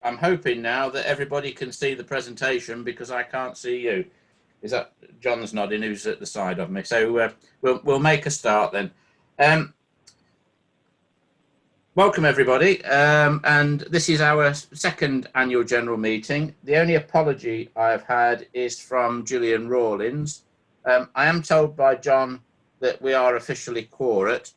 I'm hoping now that everybody can see the presentation because I can't see you. Is that John's nodding, who's at the side of me? So we'll make a start then. Welcome everybody, and this is our second annual general meeting. The only apology I've had is from Gillian Rawlins. I am told by John that we are officially quorate.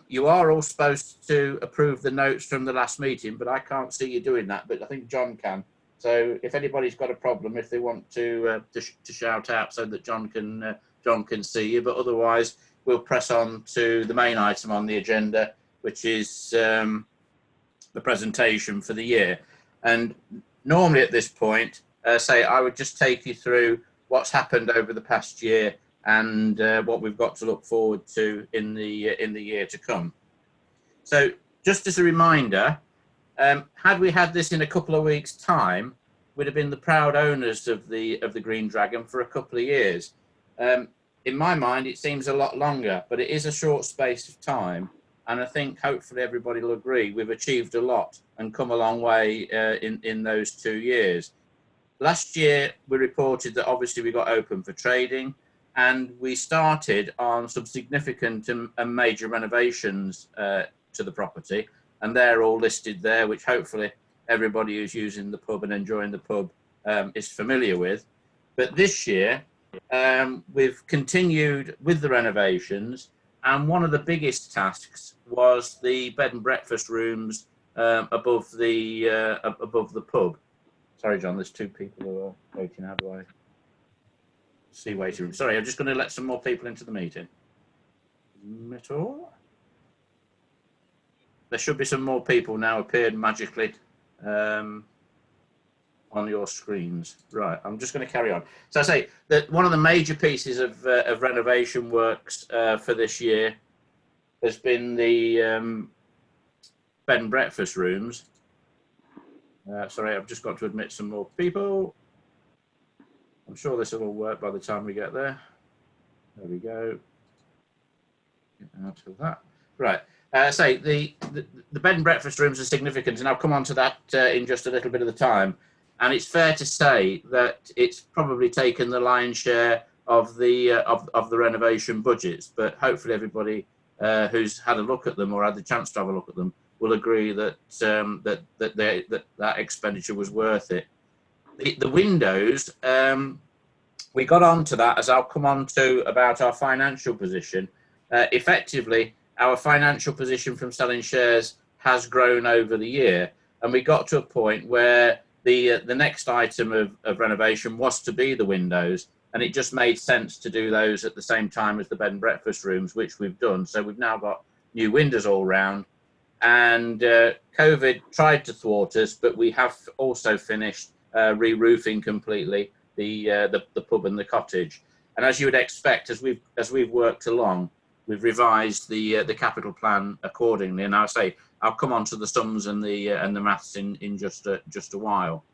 You are all supposed to approve the notes from the last meeting, but I can't see you doing that, but I think John can. So if anybody's got a problem, if they want to shout out so that John can see you, but otherwise we'll press on to the main item on the agenda, which is the presentation for the year. And normally at this point, I would just take you through what's happened over the past year and what we've got to look forward to in the year to come. So just as a reminder, had we had this in a couple of weeks' time, we'd have been the proud owners of the Green Dragon for a couple of years. In my mind, it seems a lot longer, but it is a short space of time. And I think hopefully everybody will agree we've achieved a lot and come a long way in those 2 years. Last year, we reported that obviously we got open for trading and we started on some significant and major renovations to the property. And they're all listed there, which hopefully everybody who's using the pub and enjoying the pub is familiar with. But this year, we've continued with the renovations. And one of the biggest tasks was the bed and breakfast rooms above the pub. Sorry, John, there's two people who are waiting. How do I see waiting room? Sorry, I'm just going to let some more people into the meeting. There should be some more people now appeared magically on your screens. Right, I'm just going to carry on. So I say that one of the major pieces of renovation works for this year has been the bed and breakfast rooms. Sorry, I've just got to admit some more people. I'm sure this will all work by the time we get there. There we go. Get out of that. Right. The bed and breakfast rooms are significant, and I'll come on to that in just a little bit of the time. And it's fair to say that it's probably taken the lion's share of the renovation budgets. But hopefully everybody who's had a look at them or had the chance to have a look at them will agree that that expenditure was worth it. The windows, we got onto that as I'll come on to about our financial position. Effectively, our financial position from selling shares has grown over the year, and we got to a point where the next item of renovation was to be the windows, and it just made sense to do those at the same time as the bed and breakfast rooms, which we've done. So we've now got new windows all round, and COVID tried to thwart us, but we have also finished re-roofing completely the pub and the cottage. And as you would expect, as we've worked along, we've revised the capital plan accordingly. And I'll come on to the sums and the maths in just a while.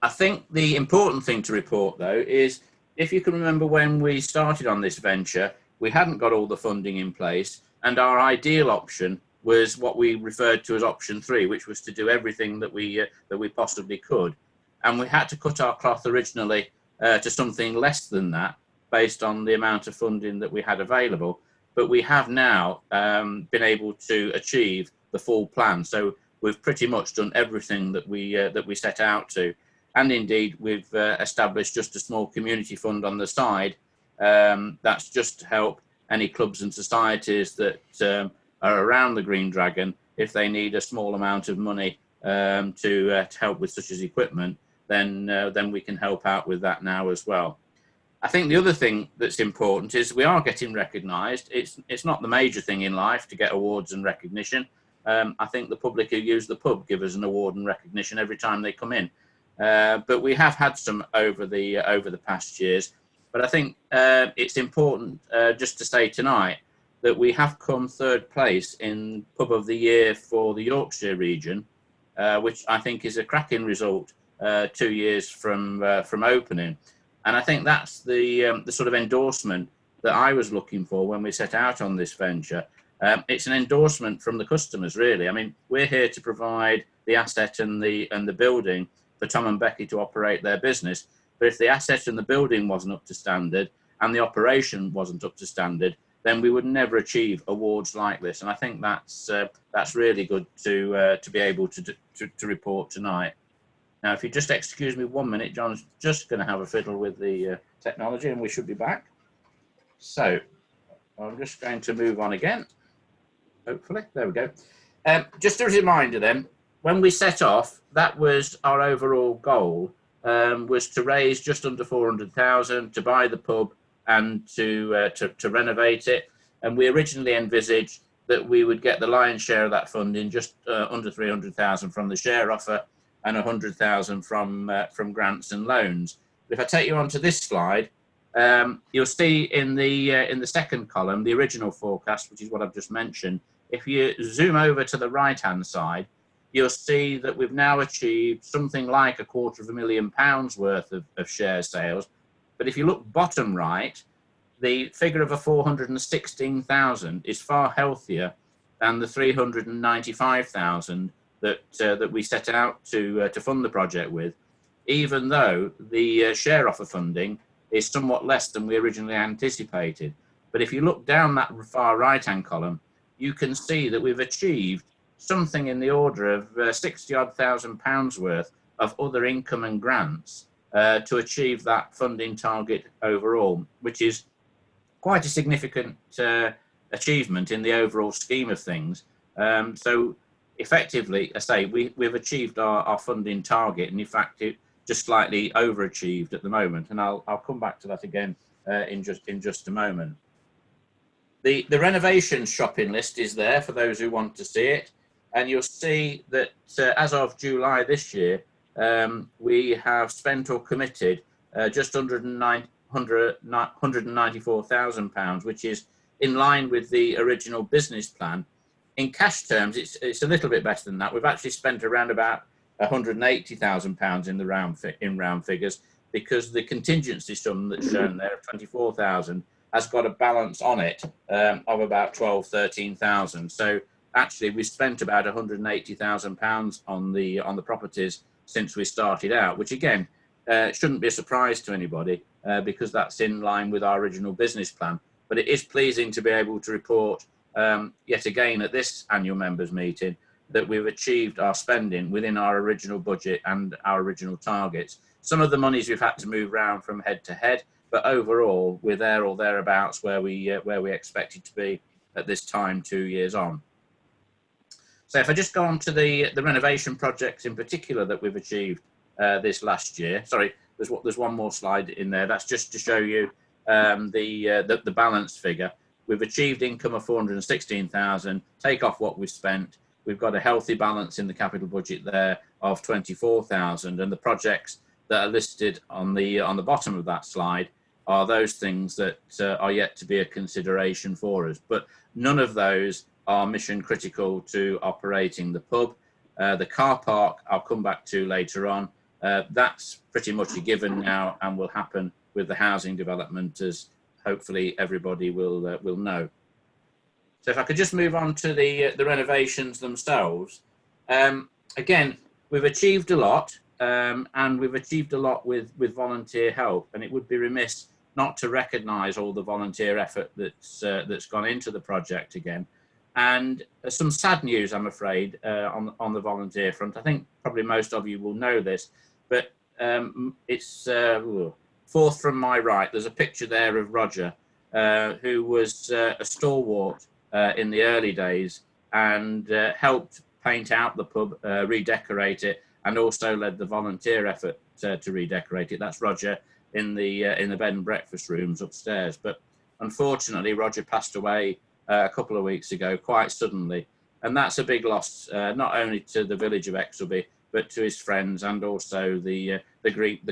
I think the important thing to report, though, is if you can remember when we started on this venture, we hadn't got all the funding in place, and our ideal option was what we referred to as option 3, which was to do everything that we possibly could. And we had to cut our cloth originally to something less than that, based on the amount of funding that we had available. But we have now been able to achieve the full plan. So we've pretty much done everything that we set out to. And indeed, we've established just a small community fund on the side. That's just to help any clubs and societies that are around the Green Dragon. If they need a small amount of money to help with such as equipment, then we can help out with that now as well. I think the other thing that's important is we are getting recognised. It's not the major thing in life to get awards and recognition. I think the public who use the pub give us an award and recognition every time they come in. But we have had some over the past years. But I think it's important just to say tonight that we have come 3rd place in Pub of the Year for the Yorkshire region, which I think is a cracking result 2 years from opening. And I think that's the sort of endorsement that I was looking for when we set out on this venture. It's an endorsement from the customers, really. I mean, we're here to provide the asset and the building for Tom and Becky to operate their business. But if the asset and the building wasn't up to standard and the operation wasn't up to standard, then we would never achieve awards like this. And I think that's really good to be able to report tonight. Now, if you just excuse me 1 minute, John's just going to have a fiddle with the technology, and we should be back. So I'm just going to move on again. Hopefully, there we go. Just a reminder then, when we set off, that was our overall goal, was to raise just under 400,000 to buy the pub and to renovate it. And we originally envisaged that we would get the lion's share of that funding, just under 300,000 from the share offer and 100,000 from grants and loans. But if I take you on to this slide, you'll see in the second column the original forecast, which is what I've just mentioned. If you zoom over to the right-hand side, you'll see that we've now achieved something like £250,000 worth of share sales. But if you look bottom right, the figure of 416,000 is far healthier than the 395,000 that we set out to fund the project with, even though the share offer funding is somewhat less than we originally anticipated. But if you look down that far right-hand column, you can see that we've achieved something in the order of £60,000 worth of other income and grants to achieve that funding target overall, which is quite a significant achievement in the overall scheme of things. So effectively, I say, we've achieved our funding target, and in fact, it just slightly overachieved at the moment. And I'll come back to that again in just a moment. The renovation shopping list is there for those who want to see it. And you'll see that as of July this year, we have spent or committed just under £194,000, which is in line with the original business plan. In cash terms, it's a little bit better than that. We've actually spent around about £180,000 in round figures, because the contingency sum that's shown there of 24,000 has got a balance on it of about 13,000. So actually, we spent about £180,000 on the properties since we started out, which again shouldn't be a surprise to anybody because that's in line with our original business plan. But it is pleasing to be able to report yet again at this annual members meeting that we've achieved our spending within our original budget and our original targets. Some of the monies we've had to move around from head to head, but overall we're there or thereabouts where we expected to be at this time 2 years on. So if I just go on to the renovation projects in particular that we've achieved this last year. Sorry, there's one more slide in there. That's just to show you the balance figure. We've achieved income of 416,000. Take off what we've spent. We've got a healthy balance in the capital budget there of 24,000, and the projects that are listed on the bottom of that slide are those things that are yet to be a consideration for us. But none of those are mission critical to operating the pub. The car park I'll come back to later on. That's pretty much a given now and will happen with the housing development, as hopefully everybody will know. So if I could just move on to the renovations themselves. Again, we've achieved a lot, and we've achieved a lot with volunteer help, and it would be remiss not to recognise all the volunteer effort that's gone into the project again. And some sad news, I'm afraid, on the volunteer front. I think probably most of you will know this, but it's fourth from my right. There's a picture there of Roger, who was a stalwart in the early days and helped paint out the pub, redecorate it, and also led the volunteer effort to redecorate it. That's Roger in the bed and breakfast rooms upstairs. But unfortunately, Roger passed away a couple of weeks ago, quite suddenly, and that's a big loss, not only to the village of Exelby, but to his friends and also the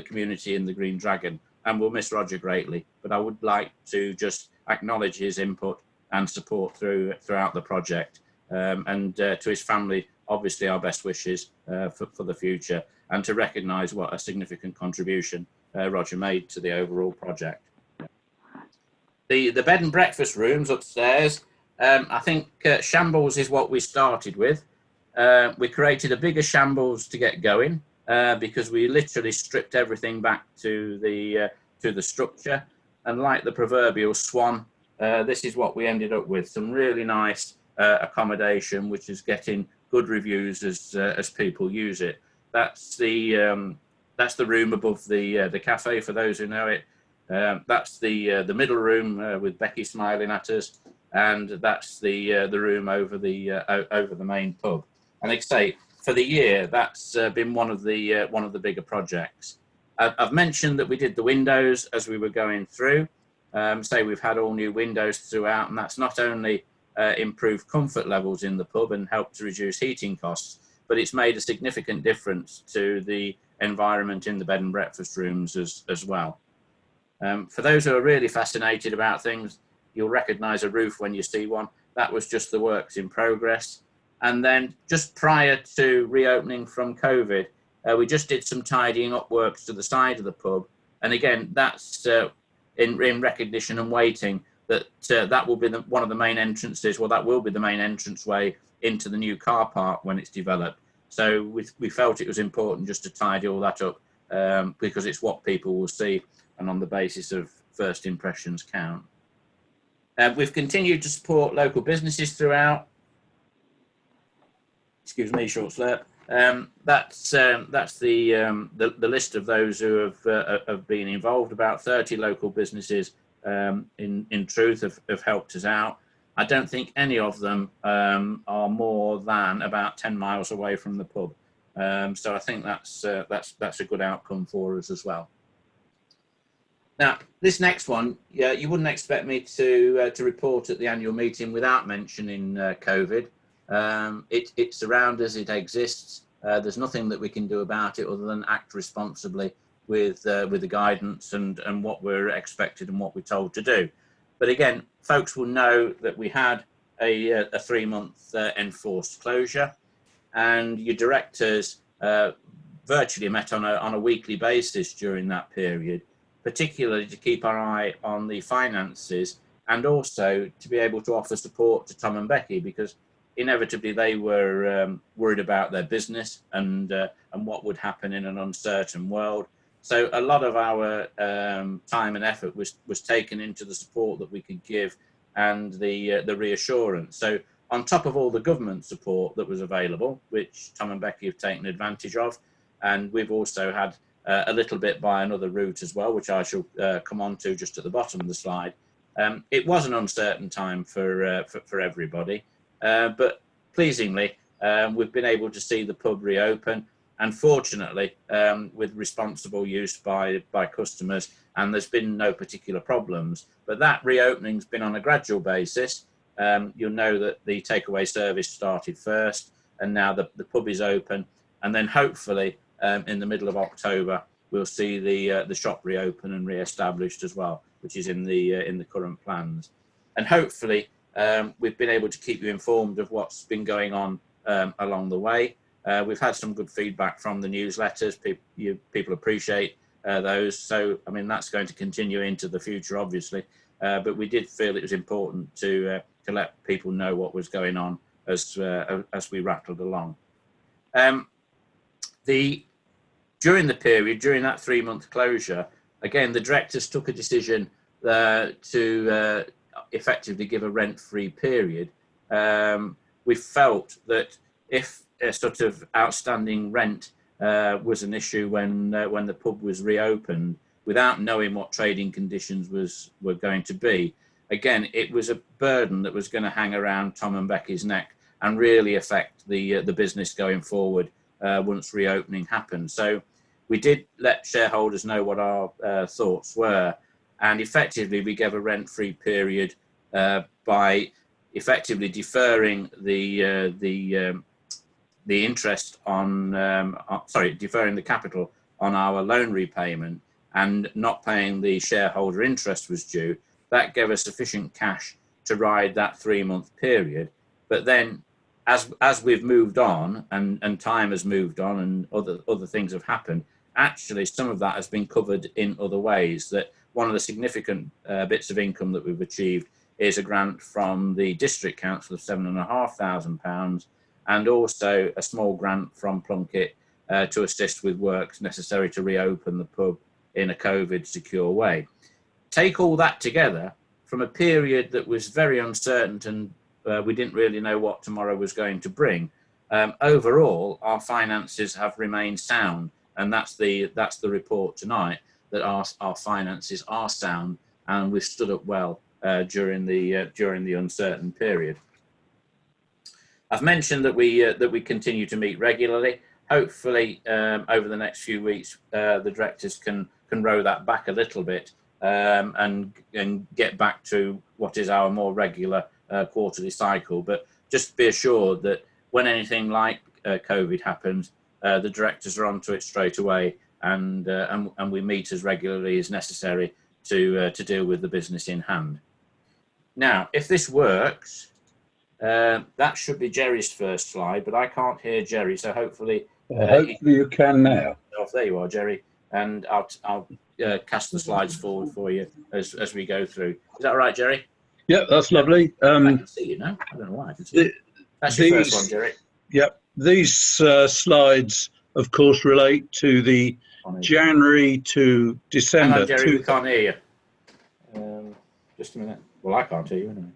community in the Green Dragon. And we'll miss Roger greatly. But I would like to just acknowledge his input and support throughout the project, and to his family, obviously our best wishes for the future, and to recognise what a significant contribution Roger made to the overall project. The bed and breakfast rooms upstairs, I think shambles is what we started with. We created a bigger shambles to get going because we literally stripped everything back to the structure. And like the proverbial swan, this is what we ended up with: some really nice accommodation, which is getting good reviews as people use it. That's the room above the cafe, for those who know it. That's the middle room with Becky smiling at us, and that's the room over the main pub. And like I say, for the year, that's been one of the bigger projects. I've mentioned that we did the windows as we were going through. Say we've had all new windows throughout, and that's not only improved comfort levels in the pub and helped to reduce heating costs, but it's made a significant difference to the environment in the bed and breakfast rooms as well. For those who are really fascinated about things, you'll recognise a roof when you see one. That was just the works in progress. And then just prior to reopening from COVID, we just did some tidying up works to the side of the pub. And again, that's in recognition and waiting that that will be one of the main entrances. Well, that will be the main entranceway into the new car park when it's developed. So we felt it was important just to tidy all that up because it's what people will see, and on the basis of first impressions count. We've continued to support local businesses throughout. Excuse me, short slurp. That's the list of those who have been involved. About 30 local businesses in truth have helped us out. I don't think any of them are more than about 10 miles away from the pub. So I think that's a good outcome for us as well. Now, this next one, you wouldn't expect me to report at the annual meeting without mentioning COVID. It's around us, it exists. There's nothing that we can do about it other than act responsibly with the guidance and what we're expected and what we're told to do. But again, folks will know that we had a 3-month enforced closure, and your directors virtually met on a weekly basis during that period, particularly to keep our eye on the finances and also to be able to offer support to Tom and Becky, because inevitably they were worried about their business and what would happen in an uncertain world. So a lot of our time and effort was taken into the support that we could give and the reassurance. So on top of all the government support that was available, which Tom and Becky have taken advantage of, and we've also had a little bit by another route as well, which I shall come on to just at the bottom of the slide. It was an uncertain time for everybody, but pleasingly, we've been able to see the pub reopen, and fortunately, with responsible use by customers, and there's been no particular problems. But that reopening's been on a gradual basis. You'll know that the takeaway service started first, and now the pub is open, and then hopefully in the middle of October we'll see the shop reopen and re-established as well, which is in the current plans. And hopefully we've been able to keep you informed of what's been going on along the way. We've had some good feedback from the newsletters. People appreciate those. So, I mean, that's going to continue into the future, obviously. But we did feel it was important to let people know what was going on as we rattled along. During the period, during that 3-month closure, again, the directors took a decision to effectively give a rent-free period. We felt that if a sort of outstanding rent was an issue when the pub was reopened, without knowing what trading conditions were going to be, again, it was a burden that was going to hang around Tom and Becky's neck and really affect the business going forward once reopening happened. So we did let shareholders know what our thoughts were, and effectively we gave a rent-free period by effectively deferring the interest on, deferring the capital on our loan repayment and not paying the shareholder interest was due. That gave us sufficient cash to ride that 3-month period. But then as we've moved on and time has moved on and other things have happened, actually some of that has been covered in other ways. That one of the significant bits of income that we've achieved is a grant from the district council of £7,500, and also a small grant from Plunkett to assist with works necessary to reopen the pub in a COVID secure way. Take all that together from a period that was very uncertain and we didn't really know what tomorrow was going to bring. Overall, our finances have remained sound, and that's the report tonight, that our finances are sound, and we've stood up well during the uncertain period. I've mentioned that we continue to meet regularly. Hopefully, over the next few weeks, the directors can row that back a little bit and get back to what is our more regular quarterly cycle. But just be assured that when anything like COVID happens, the directors are onto it straight away, and we meet as regularly as necessary to deal with the business in hand. Now, if this works, that should be Jerry's first slide, but I can't hear Jerry, so hopefully hopefully you can now. Oh, there you are, Jerry, and I'll cast the slides forward for you as we go through. Is that all right, Jerry? Yeah, that's lovely. I can see you now. I don't know why I can see you. That's your first one, Jerry. Yep. These slides, of course, relate to the January to December. Hang on, Jerry, we can't hear you. Just a minute. Well, I can't hear you anyway.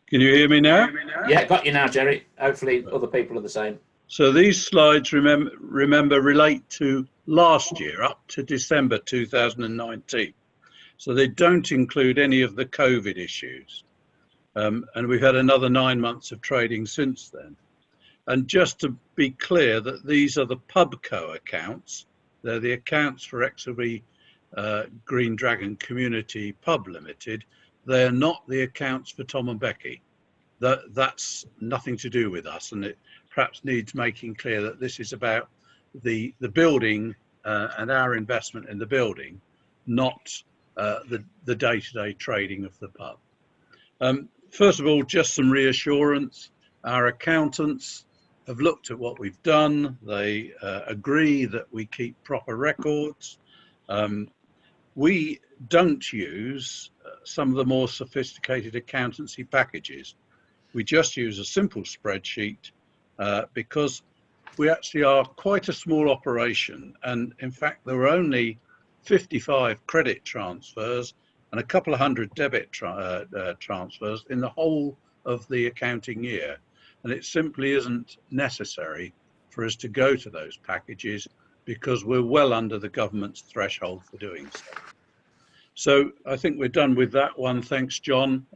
Can you hear me now? Yeah, got you now, Jerry. Hopefully other people are the same. So these slides, remember, relate to last year, up to December 2019. So they don't include any of the COVID issues. And we've had another 9 months of trading since then. And just to be clear that these are the Pubco accounts. They're the accounts for Exelby Green Dragon Community Pub Limited. They're not the accounts for Tom and Becky. That's nothing to do with us, and it perhaps needs making clear that this is about the building and our investment in the building, not the day-to-day trading of the pub. First of all, just some reassurance. Our accountants have looked at what we've done. They agree that we keep proper records. We don't use some of the more sophisticated accountancy packages. We just use a simple spreadsheet because we actually are quite a small operation. And in fact, there were only 55 credit transfers and a couple of hundred debit transfers in the whole of the accounting year. And it simply isn't necessary for us to go to those packages because we're well under the government's threshold for doing so. So I think we're done with that one. Thanks, John.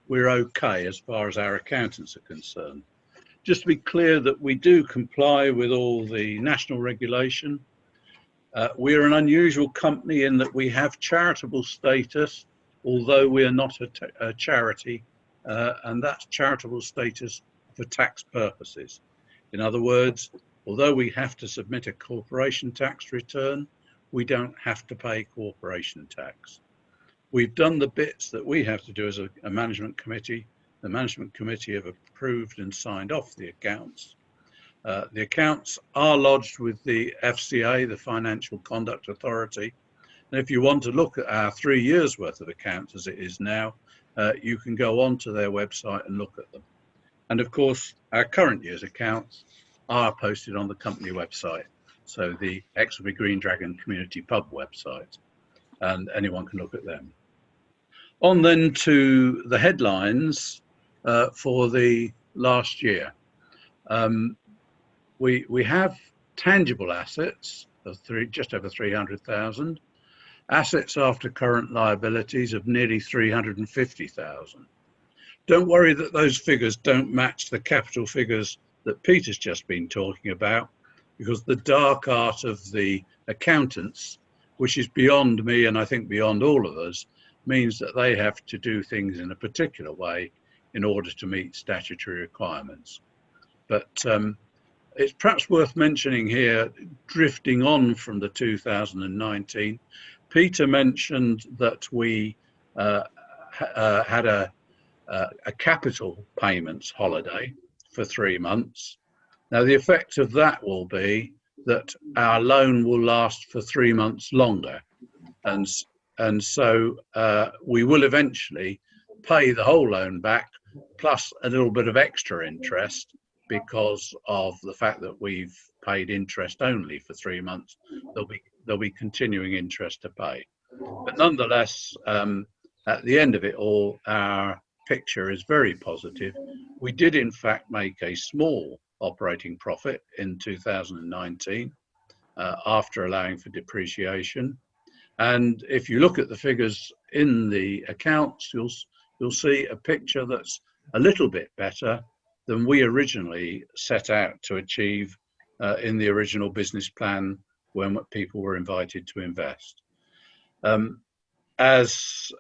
We're okay as far as our accountants are concerned. Just to be clear that we do comply with all the national regulation. We're an unusual company in that we have charitable status, although we are not a charity, and that's charitable status for tax purposes. In other words, although we have to submit a corporation tax return, we don't have to pay corporation tax. We've done the bits that we have to do as a management committee. The management committee have approved and signed off the accounts. The accounts are lodged with the FCA, the Financial Conduct Authority. And if you want to look at our 3 years worth of accounts as it is now, you can go onto their website and look at them. And of course, our current year's accounts are posted on the company website. So the Exelby Green Dragon Community Pub website, and anyone can look at them. On then to the headlines for the last year. We have tangible assets of just over 300,000, assets after current liabilities of nearly 350,000. Don't worry that those figures don't match the capital figures that Peter's just been talking about, because the dark art of the accountants, which is beyond me and I think beyond all of us, means that they have to do things in a particular way in order to meet statutory requirements. But it's perhaps worth mentioning here, drifting on from the 2019, Peter mentioned that we had a capital payments holiday for 3 months. Now, the effect of that will be that our loan will last for 3 months longer. And so we will eventually pay the whole loan back, plus a little bit of extra interest, because of the fact that we've paid interest only for 3 months. There'll be continuing interest to pay. But nonetheless, at the end of it all, our picture is very positive. We did in fact make a small operating profit in 2019 after allowing for depreciation. And if you look at the figures in the accounts, you'll see a picture that's a little bit better than we originally set out to achieve in the original business plan when people were invited to invest. As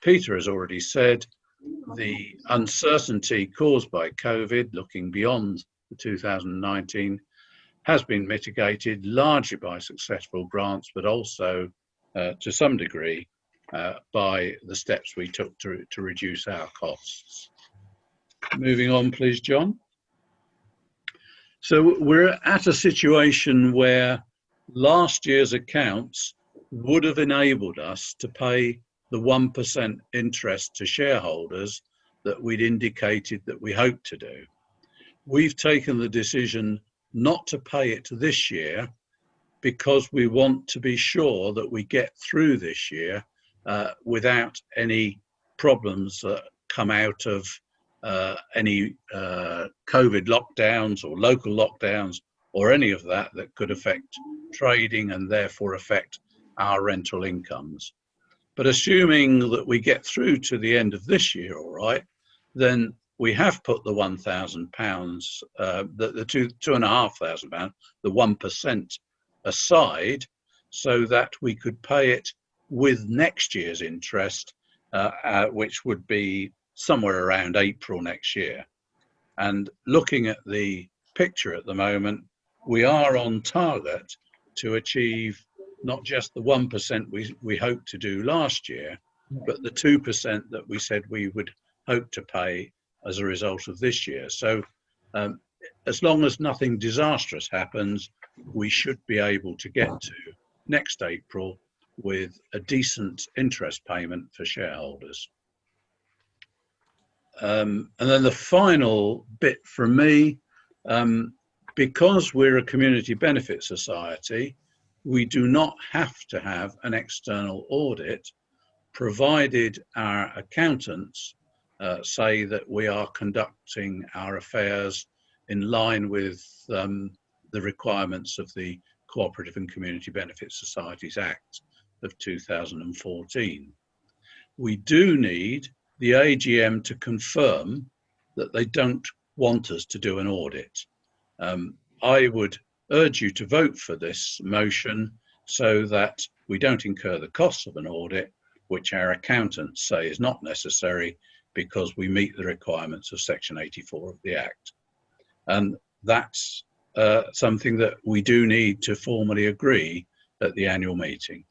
Peter has already said, the uncertainty caused by COVID, looking beyond 2019, has been mitigated largely by successful grants, but also to some degree by the steps we took to reduce our costs. Moving on, please, John. So we're at a situation where last year's accounts would have enabled us to pay the 1% interest to shareholders that we'd indicated that we hoped to do. We've taken the decision not to pay it this year because we want to be sure that we get through this year without any problems that come out of any COVID lockdowns or local lockdowns or any of that that could affect trading and therefore affect our rental incomes. But assuming that we get through to the end of this year, all right, then we have put the £1,000, the £2,500, the 1% aside, so that we could pay it with next year's interest, which would be somewhere around April next year. And looking at the picture at the moment, we are on target to achieve not just the 1% we hoped to do last year, but the 2% that we said we would hope to pay as a result of this year. So as long as nothing disastrous happens, we should be able to get to next April with a decent interest payment for shareholders. And then the final bit from me, because we're a community benefit society, we do not have to have an external audit, provided our accountants say that we are conducting our affairs in line with the requirements of the Cooperative and Community Benefit Societies Act of 2014. We do need the AGM to confirm that they don't want us to do an audit. I would urge you to vote for this motion so that we don't incur the costs of an audit, which our accountants say is not necessary because we meet the requirements of Section 84 of the Act. And that's something that we do need to formally agree at the annual meeting.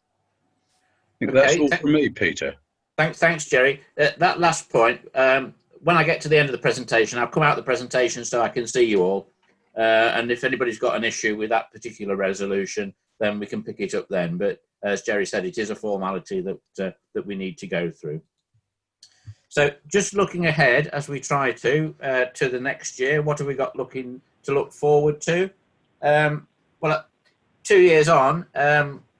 I think that's all from me, Peter. Thanks, Jerry. That last point, when I get to the end of the presentation, I'll come out of the presentation so I can see you all. And if anybody's got an issue with that particular resolution, then we can pick it up then. But as Jerry said, it is a formality that we need to go through. So just looking ahead as we try to the next year, what have we got to look forward to? Well, 2 years on,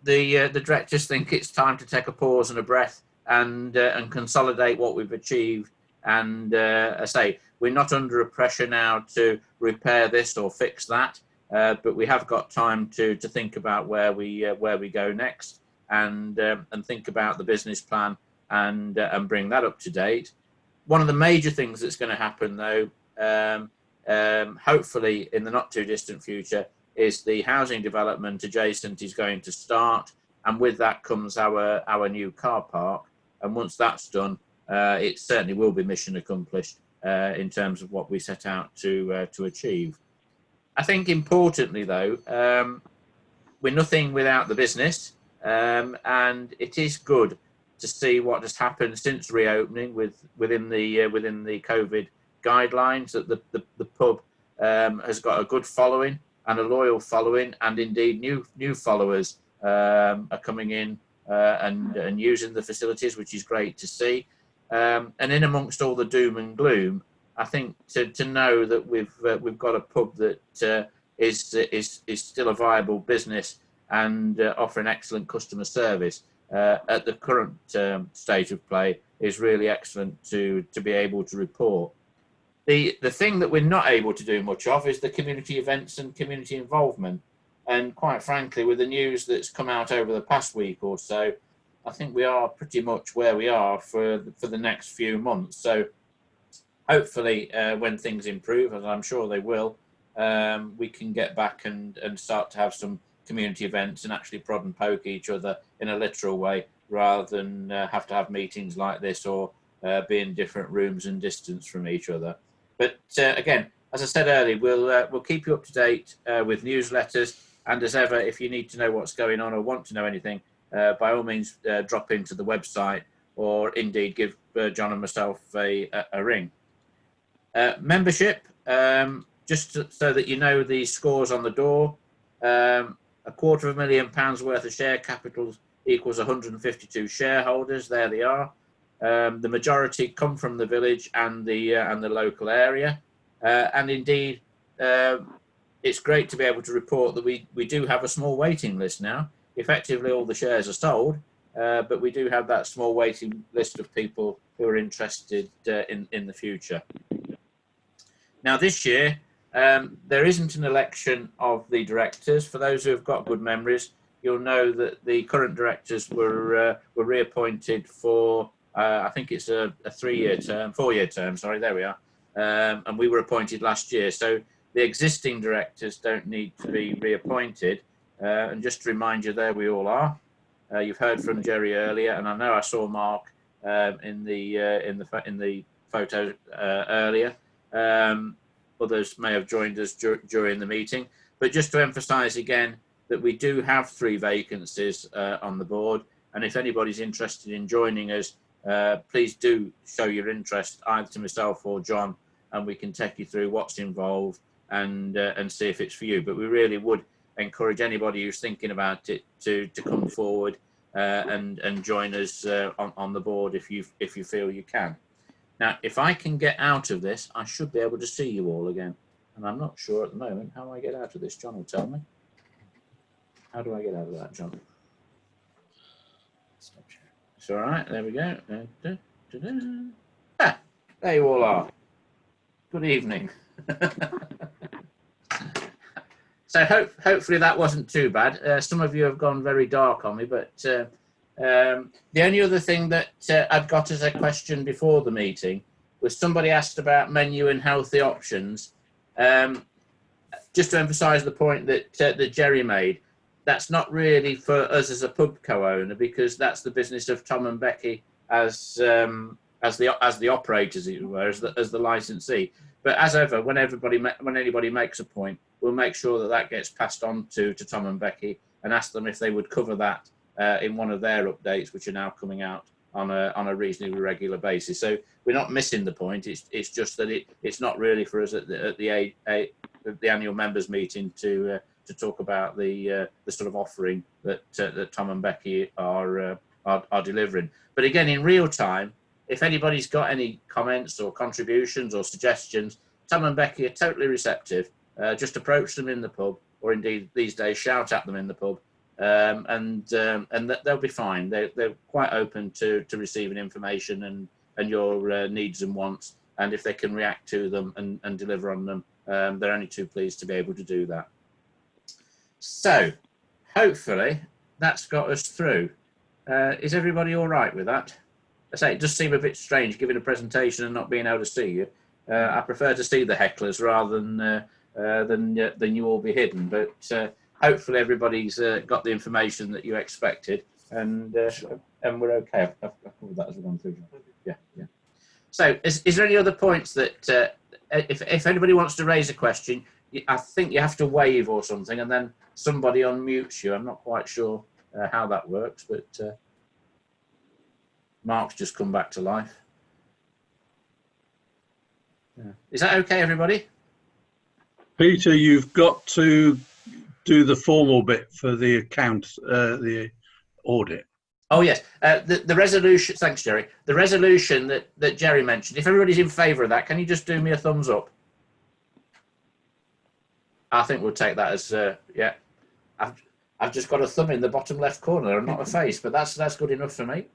the directors think it's time to take a pause and a breath and consolidate what we've achieved. And I say we're not under a pressure now to repair this or fix that, but we have got time to think about where we go next and think about the business plan and bring that up to date. One of the major things that's going to happen, though, hopefully in the not too distant future, is the housing development adjacent is going to start, and with that comes our new car park. And once that's done, it certainly will be mission accomplished in terms of what we set out to achieve. I think importantly, though, we're nothing without the business, and it is good to see what has happened since reopening within the COVID guidelines. That the pub has got a good following and a loyal following, and indeed new followers are coming in and using the facilities, which is great to see. And in amongst all the doom and gloom, I think to know that we've got a pub that is still a viable business and offering excellent customer service at the current stage of play is really excellent to be able to report. The thing that we're not able to do much of is the community events and community involvement. And quite frankly, with the news that's come out over the past week or so, I think we are pretty much where we are for the next few months. So hopefully when things improve, as I'm sure they will, we can get back and start to have some community events and actually prod and poke each other in a literal way, rather than have to have meetings like this or be in different rooms and distance from each other. But again, as I said earlier, we'll keep you up to date with newsletters, and as ever, if you need to know what's going on or want to know anything, by all means drop into the website or indeed give John and myself a ring. Membership, just so that you know the scores on the door, £250,000 worth of share capital equals 152 shareholders. There they are. The majority come from the village and the local area, and indeed it's great to be able to report that we do have a small waiting list now. Effectively all the shares are sold, but we do have that small waiting list of people who are interested in the future. Now this year there isn't an election of the directors. For those who have got good memories, you'll know that the current directors were reappointed for I think it's a 4-year term, sorry, there we are. And we were appointed last year. So the existing directors don't need to be reappointed. And just to remind you, there we all are. You've heard from Jerry earlier, and I know I saw Mark in the photo earlier. Others may have joined us during the meeting. But just to emphasise again that we do have 3 vacancies on the board, and if anybody's interested in joining us, please do show your interest either to myself or John, and we can take you through what's involved and see if it's for you. But we really would encourage anybody who's thinking about it to come forward and join us on the board if you feel you can. Now, if I can get out of this, I should be able to see you all again, and I'm not sure at the moment how I get out of this. John will tell me. How do I get out of that, John? It's all right. There we go. Ah, there you all are. Good evening. So hopefully that wasn't too bad. Some of you have gone very dark on me, but the only other thing that I'd got as a question before the meeting was somebody asked about menu and healthy options. Just to emphasise the point that Jerry made, that's not really for us as a pub co-owner, because that's the business of Tom and Becky as the operators, as it were, as the licensee. But as ever, when anybody makes a point, we'll make sure that gets passed on to Tom and Becky and ask them if they would cover that in one of their updates, which are now coming out on a reasonably regular basis. So we're not missing the point. It's just that it's not really for us at the annual members meeting to talk about the sort of offering that Tom and Becky are delivering. But again, in real time, if anybody's got any comments or contributions or suggestions, Tom and Becky are totally receptive. Just approach them in the pub, or indeed these days shout at them in the pub, and they'll be fine. They're quite open to receiving information and your needs and wants, and if they can react to them and deliver on them, they're only too pleased to be able to do that. So hopefully that's got us through. Is everybody all right with that? I say it does seem a bit strange giving a presentation and not being able to see you. I prefer to see the hecklers rather than you all be hidden. But hopefully everybody's got the information that you expected, and we're okay. I've covered that as we've gone through. Yeah. So is there any other points that if anybody wants to raise a question, I think you have to wave or something, and then somebody unmutes you. I'm not quite sure how that works, but Mark's just come back to life. Yeah. Is that okay, everybody? Peter, you've got to do the formal bit for the account, the audit. Oh yes, the resolution. Thanks, Jerry. The resolution that Jerry mentioned. If everybody's in favour of that, can you just do me a thumbs up? I think we'll take that as yeah. I've just got a thumb in the bottom left corner and not a face, but that's good enough for me.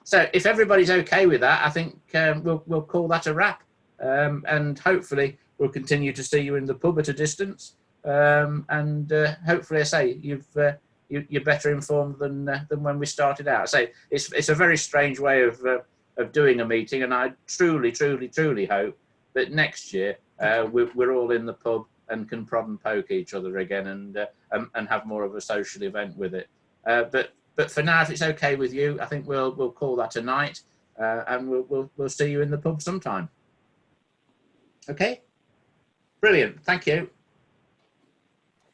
So if everybody's okay with that, I think we'll call that a wrap, and hopefully we'll continue to see you in the pub at a distance, and hopefully, I say you're better informed than when we started out. So it's a very strange way of doing a meeting, and I truly hope that next year we're all in the pub and can prod and poke each other again, and have more of a social event with it. But for now, if it's okay with you, I think we'll call that a night, and we'll see you in the pub sometime. Okay, brilliant. Thank you.